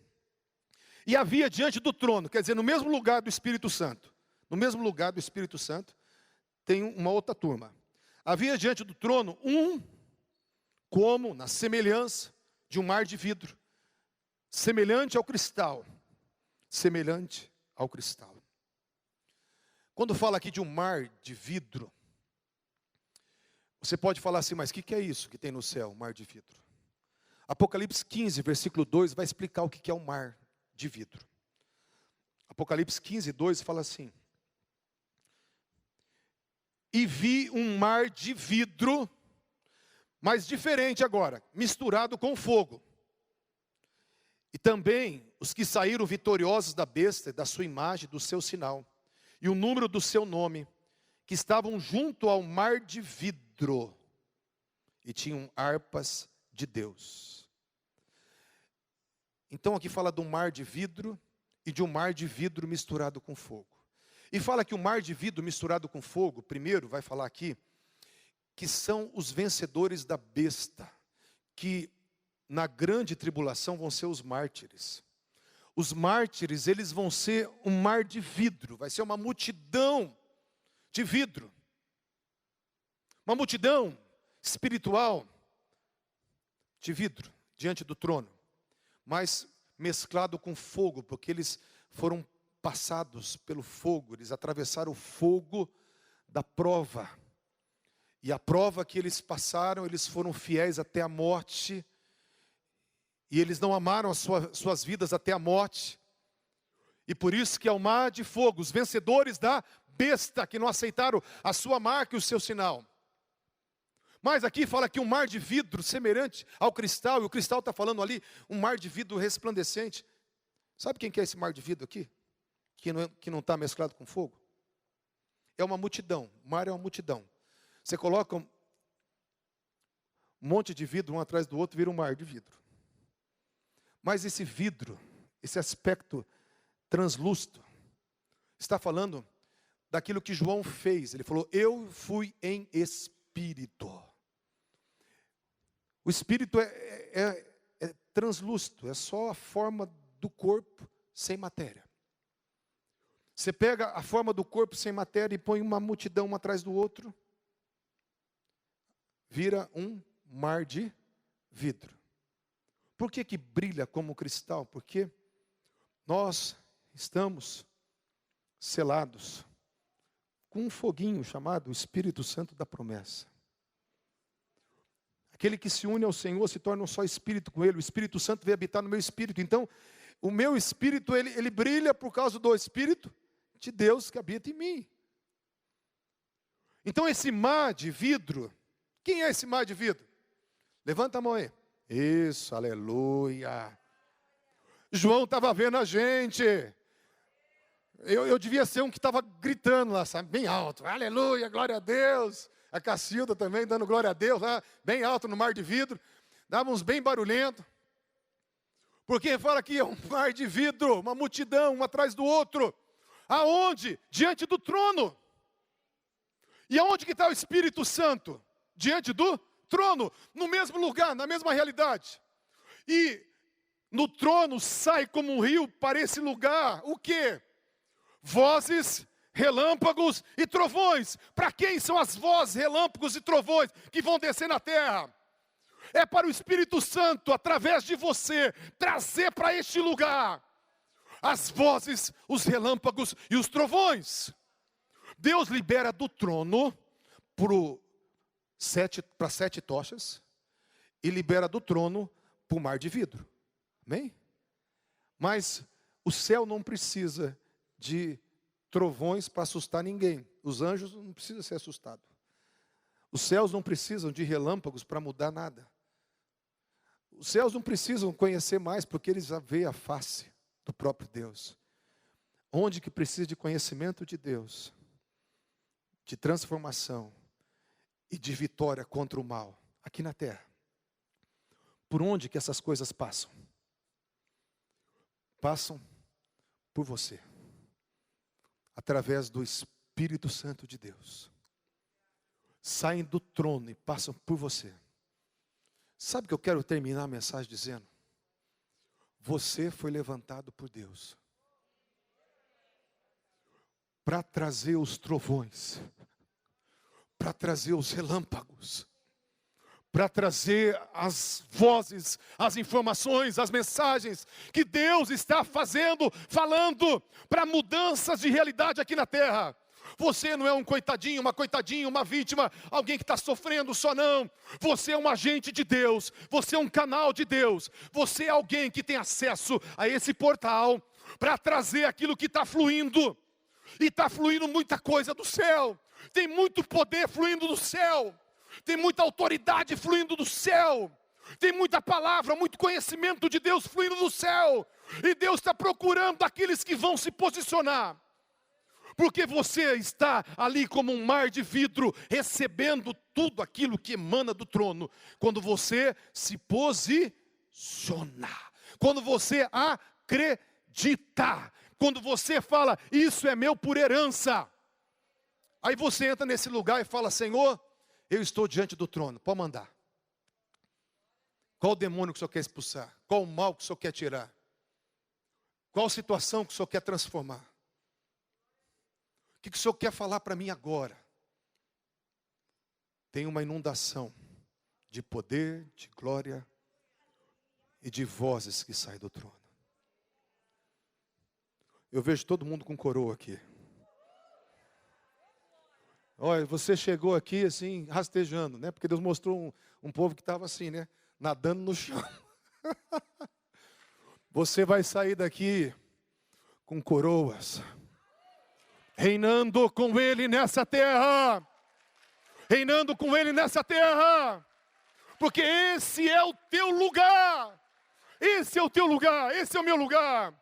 E havia diante do trono, quer dizer, no mesmo lugar do Espírito Santo. No mesmo lugar do Espírito Santo, tem uma outra turma. Havia diante do trono como na semelhança de um mar de vidro, semelhante ao cristal. Semelhante ao cristal. Quando fala aqui de um mar de vidro, você pode falar assim, mas o que é isso que tem no céu, um mar de vidro? Apocalipse 15, versículo 2, vai explicar o que é um mar de vidro. Apocalipse 15, 2 fala assim: e vi um mar de vidro, mas diferente agora, misturado com fogo. E também os que saíram vitoriosos da besta, da sua imagem, do seu sinal, e o número do seu nome, que estavam junto ao mar de vidro, e tinham harpas de Deus. Então aqui fala de um mar de vidro, e de um mar de vidro misturado com fogo. E fala que o mar de vidro misturado com fogo, primeiro vai falar aqui, que são os vencedores da besta, que na grande tribulação vão ser os mártires. Os mártires, eles vão ser um mar de vidro, vai ser uma multidão de vidro. Uma multidão espiritual de vidro, diante do trono. Mas mesclado com fogo, porque eles foram passados pelo fogo, eles atravessaram o fogo da prova. E a prova que eles passaram, eles foram fiéis até a morte. E eles não amaram as suas vidas até a morte. E por isso que é o mar de fogo, os vencedores da besta, que não aceitaram a sua marca e o seu sinal. Mas aqui fala que um mar de vidro semelhante ao cristal, e o cristal está falando ali, um mar de vidro resplandecente. Sabe quem que é esse mar de vidro aqui? Que não está mesclado com fogo? É uma multidão, o mar é uma multidão. Você coloca um monte de vidro um atrás do outro, vira um mar de vidro. Mas esse vidro, esse aspecto translúcido, está falando daquilo que João fez. Ele falou, eu fui em espírito. O espírito é translúcido, é só a forma do corpo sem matéria. Você pega a forma do corpo sem matéria e põe uma multidão um atrás do outro, vira um mar de vidro. Por que brilha como cristal? Porque nós estamos selados com um foguinho chamado Espírito Santo da promessa. Aquele que se une ao Senhor se torna um só espírito com Ele. O Espírito Santo veio habitar no meu espírito. Então, o meu espírito, ele brilha por causa do Espírito de Deus que habita em mim. Então, esse mar de vidro, quem é esse mar de vidro? Levanta a mão aí. Isso, aleluia. João estava vendo a gente. Eu devia ser um que estava gritando lá, sabe? Bem alto. Aleluia, glória a Deus. A Cacilda também dando glória a Deus lá, bem alto no mar de vidro. Dava uns bem barulhento. Porque fala que é um mar de vidro, uma multidão, um atrás do outro. Aonde? Diante do trono. E aonde que está o Espírito Santo? Diante do trono, no mesmo lugar, na mesma realidade. E no trono sai como um rio para esse lugar, o quê? Vozes, relâmpagos e trovões. Para quem são as vozes, relâmpagos e trovões que vão descer na terra? É para o Espírito Santo, através de você, trazer para este lugar as vozes, os relâmpagos e os trovões. Deus libera do trono para 7 tochas e libera do trono para o mar de vidro. Amém? Mas o céu não precisa de trovões para assustar ninguém. Os anjos não precisam ser assustados. Os céus não precisam de relâmpagos para mudar nada. Os céus não precisam conhecer mais, porque eles já veem a face do próprio Deus. Onde que precisa de conhecimento de Deus, de transformação, e de vitória contra o mal, aqui na terra. Por onde que essas coisas passam? Passam por você, através do Espírito Santo de Deus. Saem do trono e passam por você. Sabe o que eu quero terminar a mensagem dizendo? Você foi levantado por Deus para trazer os trovões, para trazer os relâmpagos, para trazer as vozes, as informações, as mensagens que Deus está falando para mudanças de realidade aqui na terra. Você não é um coitadinho, uma coitadinha, uma vítima, alguém que está sofrendo só não. Você é um agente de Deus, você é um canal de Deus, você é alguém que tem acesso a esse portal para trazer aquilo que está fluindo. E está fluindo muita coisa do céu, tem muito poder fluindo do céu, tem muita autoridade fluindo do céu, tem muita palavra, muito conhecimento de Deus fluindo do céu. E Deus está procurando aqueles que vão se posicionar. Porque você está ali como um mar de vidro, recebendo tudo aquilo que emana do trono. Quando você se posiciona, quando você acredita, quando você fala, isso é meu por herança. Aí você entra nesse lugar e fala, Senhor, eu estou diante do trono, pode mandar. Qual o demônio que o Senhor quer expulsar? Qual o mal que o Senhor quer tirar? Qual situação que o Senhor quer transformar? O que o Senhor quer falar para mim agora? Tem uma inundação de poder, de glória e de vozes que saem do trono. Eu vejo todo mundo com coroa aqui. Olha, você chegou aqui assim, rastejando, né? Porque Deus mostrou um povo que estava assim, né? Nadando no chão. Você vai sair daqui com coroas, reinando com Ele nessa terra. Reinando com Ele nessa terra. Porque esse é o teu lugar. Esse é o teu lugar, esse é o meu lugar.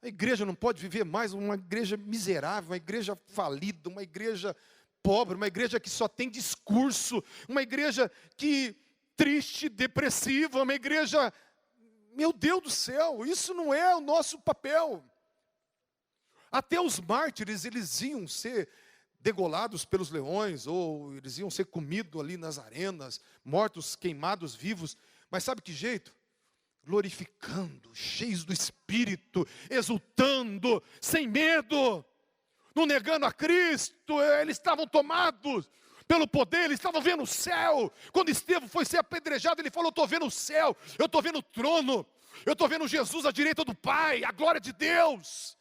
A igreja não pode viver mais uma igreja miserável, uma igreja falida, uma igreja pobre, uma igreja que só tem discurso, uma igreja que triste, depressiva, uma igreja, meu Deus do céu, isso não é o nosso papel. Até os mártires, eles iam ser degolados pelos leões, ou eles iam ser comidos ali nas arenas, mortos, queimados, vivos, mas sabe que jeito? Glorificando, cheios do Espírito, exultando, sem medo, não negando a Cristo. Eles estavam tomados pelo poder, eles estavam vendo o céu. Quando Estevão foi ser apedrejado, ele falou, eu estou vendo o céu, eu estou vendo o trono, eu estou vendo Jesus à direita do Pai, a glória de Deus.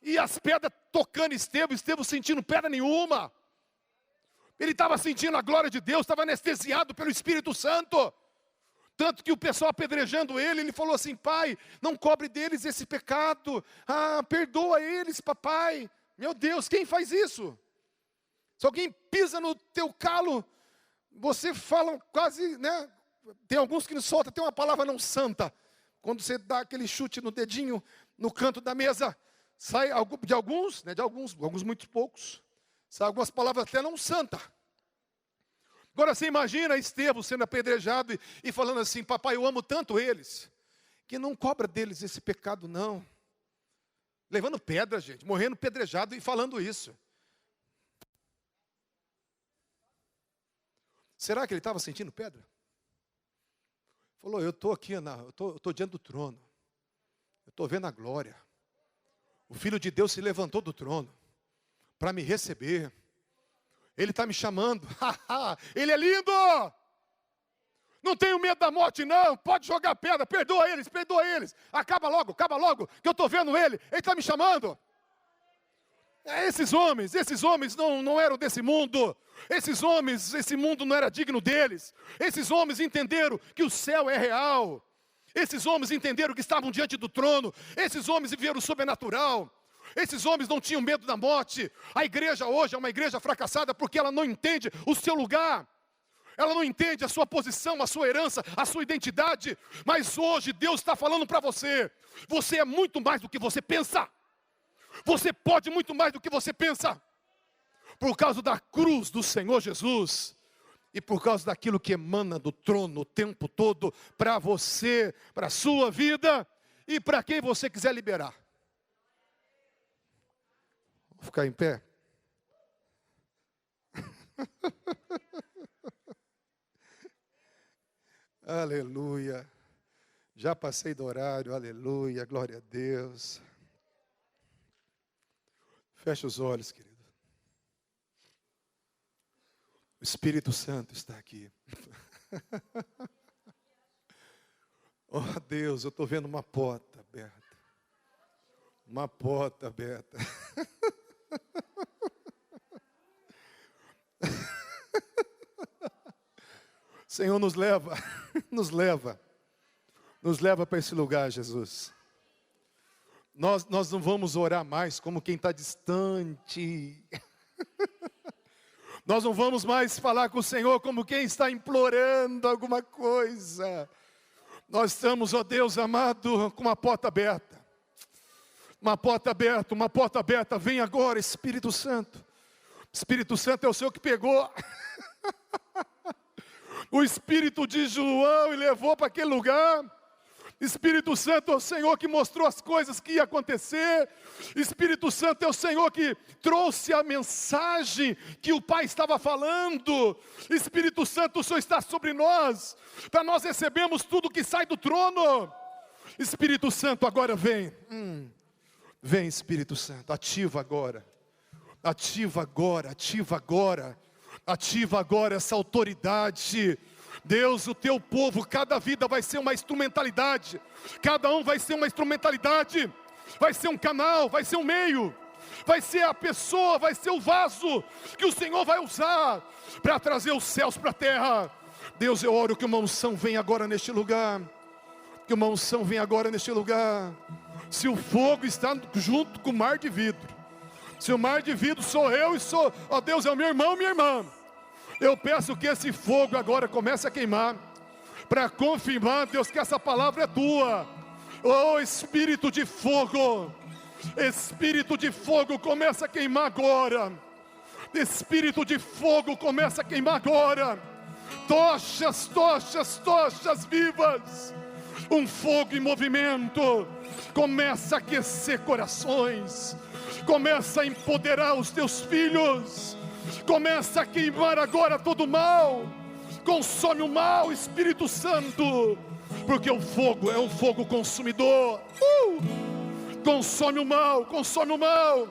E as pedras tocando Estevão sentindo pedra nenhuma. Ele estava sentindo a glória de Deus, estava anestesiado pelo Espírito Santo. Tanto que o pessoal apedrejando ele falou assim, Pai, não cobre deles esse pecado. Perdoa eles, papai. Meu Deus, quem faz isso? Se alguém pisa no teu calo, você fala quase, né? Tem alguns que não soltam, tem uma palavra não santa. Quando você dá aquele chute no dedinho, no canto da mesa, sai de alguns, né? De alguns muito poucos, sai algumas palavras até não santa. Agora você imagina Estevão sendo apedrejado e falando assim, papai, eu amo tanto eles, que não cobra deles esse pecado não. Levando pedra, gente, morrendo pedrejado e falando isso. Será que ele estava sentindo pedra? Falou, eu estou aqui, eu estou diante do trono, eu estou vendo a glória. O Filho de Deus se levantou do trono para me receber. Ele está me chamando. Ele é lindo. Não tenho medo da morte não. Pode jogar pedra. Perdoa eles. Acaba logo, que eu estou vendo ele. Ele está me chamando. Esses homens não eram desse mundo. Esses homens, esse mundo não era digno deles. Esses homens entenderam que o céu é real. Esses homens entenderam que estavam diante do trono. Esses homens viveram o sobrenatural. Esses homens não tinham medo da morte. A igreja hoje é uma igreja fracassada porque ela não entende o seu lugar. Ela não entende a sua posição, a sua herança, a sua identidade. Mas hoje Deus está falando para você. Você é muito mais do que você pensa. Você pode muito mais do que você pensa. por causa da cruz do Senhor Jesus, e por causa daquilo que emana do trono o tempo todo, para você, para a sua vida, e para quem você quiser liberar. Vou ficar em pé. Aleluia. Já passei do horário, aleluia, glória a Deus. Feche os olhos, querido. O Espírito Santo está aqui. Oh Deus, eu estou vendo uma porta aberta. Uma porta aberta. Senhor, nos leva para esse lugar, Jesus. Nós não vamos orar mais como quem está distante. Nós não vamos mais falar com o Senhor como quem está implorando alguma coisa. Nós estamos, ó Deus amado, com uma porta aberta. Uma porta aberta, uma porta aberta. Vem agora, Espírito Santo. Espírito Santo é o Senhor que pegou o espírito de João e levou para aquele lugar. Espírito Santo é o Senhor que mostrou as coisas que ia acontecer. Espírito Santo é o Senhor que trouxe a mensagem que o Pai estava falando. Espírito Santo, o Senhor está sobre nós, para nós recebermos tudo que sai do trono. Espírito Santo, agora vem. Vem, Espírito Santo, ativa agora. Ativa agora, ativa agora. Ativa agora essa autoridade. Deus, o teu povo, cada vida vai ser uma instrumentalidade. Cada um vai ser uma instrumentalidade. Vai ser um canal, vai ser um meio. Vai ser a pessoa, vai ser o vaso que o Senhor vai usar para trazer os céus para a terra. Deus, eu oro que uma unção venha agora neste lugar. Que uma unção venha agora neste lugar. Se o fogo está junto com o mar de vidro, se o mar de vidro sou eu e sou, ó Deus, é o meu irmão, minha irmã, eu peço que esse fogo agora comece a queimar, para confirmar, Deus, que essa palavra é tua. Oh Espírito de fogo, começa a queimar agora. Espírito de fogo, começa a queimar agora. Tochas, tochas, tochas vivas. Um fogo em movimento, começa a aquecer corações, começa a empoderar os teus filhos, começa a queimar agora todo o mal, consome o mal, Espírito Santo, porque o fogo é um fogo consumidor, consome o mal, consome o mal.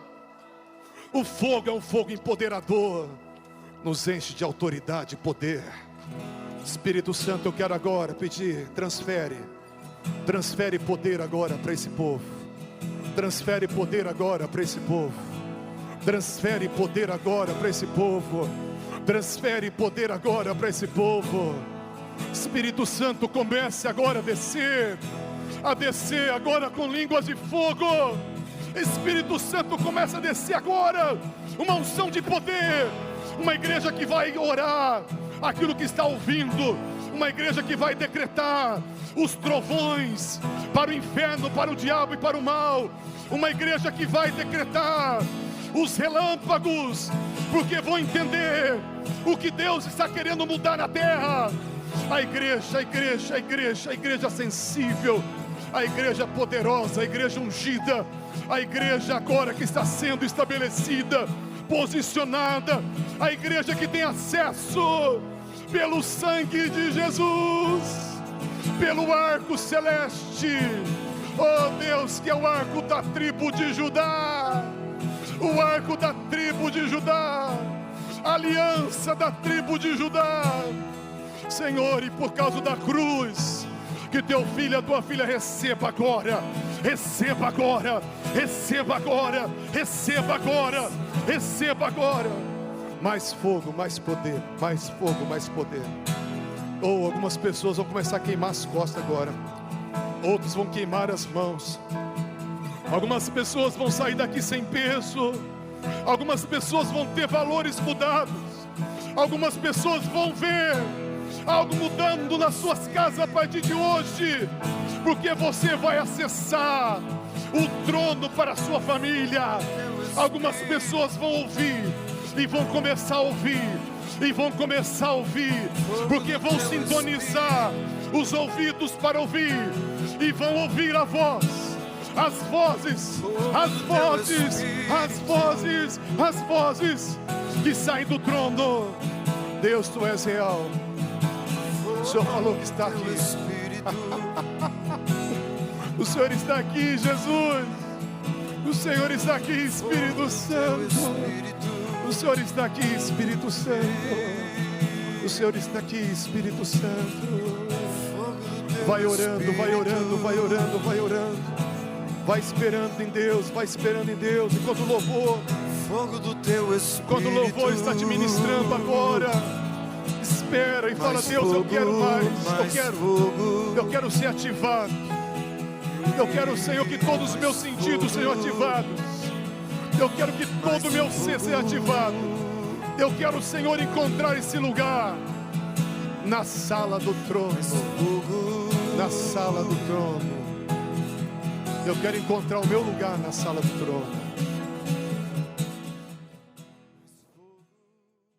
O fogo é um fogo empoderador, nos enche de autoridade e poder. Espírito Santo, eu quero agora pedir, transfere poder agora para esse povo. Transfere poder agora para esse povo. Transfere poder agora para esse povo. Transfere poder agora para esse povo. Espírito Santo, comece agora a descer agora com línguas de fogo. Espírito Santo, começa a descer agora uma unção de poder. Uma igreja que vai orar aquilo que está ouvindo. Uma igreja que vai decretar os trovões para o inferno, para o diabo e para o mal. Uma igreja que vai decretar os relâmpagos, porque vão entender o que Deus está querendo mudar na terra. A igreja sensível, a igreja poderosa, a igreja ungida, a igreja agora que está sendo estabelecida, posicionada, a igreja que tem acesso pelo sangue de Jesus, pelo arco celeste. Oh Deus, que é o arco da tribo de Judá, o arco da tribo de Judá, a aliança da tribo de Judá. Senhor, e por causa da cruz, que teu filho e a tua filha receba agora, receba agora, receba agora, receba agora, receba agora. Mais fogo, mais poder, mais fogo, mais poder. Ou algumas pessoas vão começar a queimar as costas agora. Outros vão queimar as mãos. Algumas pessoas vão sair daqui sem peso. Algumas pessoas vão ter valores mudados. Algumas pessoas vão ver algo mudando nas suas casas a partir de hoje, porque você vai acessar o trono para a sua família. Algumas pessoas vão ouvir e vão começar a ouvir, e vão começar a ouvir, porque vão sintonizar os ouvidos para ouvir, e vão ouvir a voz, as vozes, as vozes, as vozes, as vozes que saem do trono. Deus, tu és real. O Senhor falou que está aqui. O Senhor está aqui, Jesus. O Senhor está aqui, Espírito Santo. O Senhor está aqui, Espírito Santo. O Senhor está aqui, Espírito Santo. Vai orando, vai orando, vai orando, vai orando. Vai esperando em Deus, vai esperando em Deus. Enquanto o louvor, quando o louvor está te ministrando agora, espera e fala: Deus, eu quero mais, eu quero ser ativado. Eu quero, Senhor, que todos os meus sentidos sejam ativados. Eu quero que todo o meu ser seja ativado. Eu quero, Senhor, encontrar esse lugar na sala do trono. Na sala do trono. Eu quero encontrar o meu lugar na sala do trono.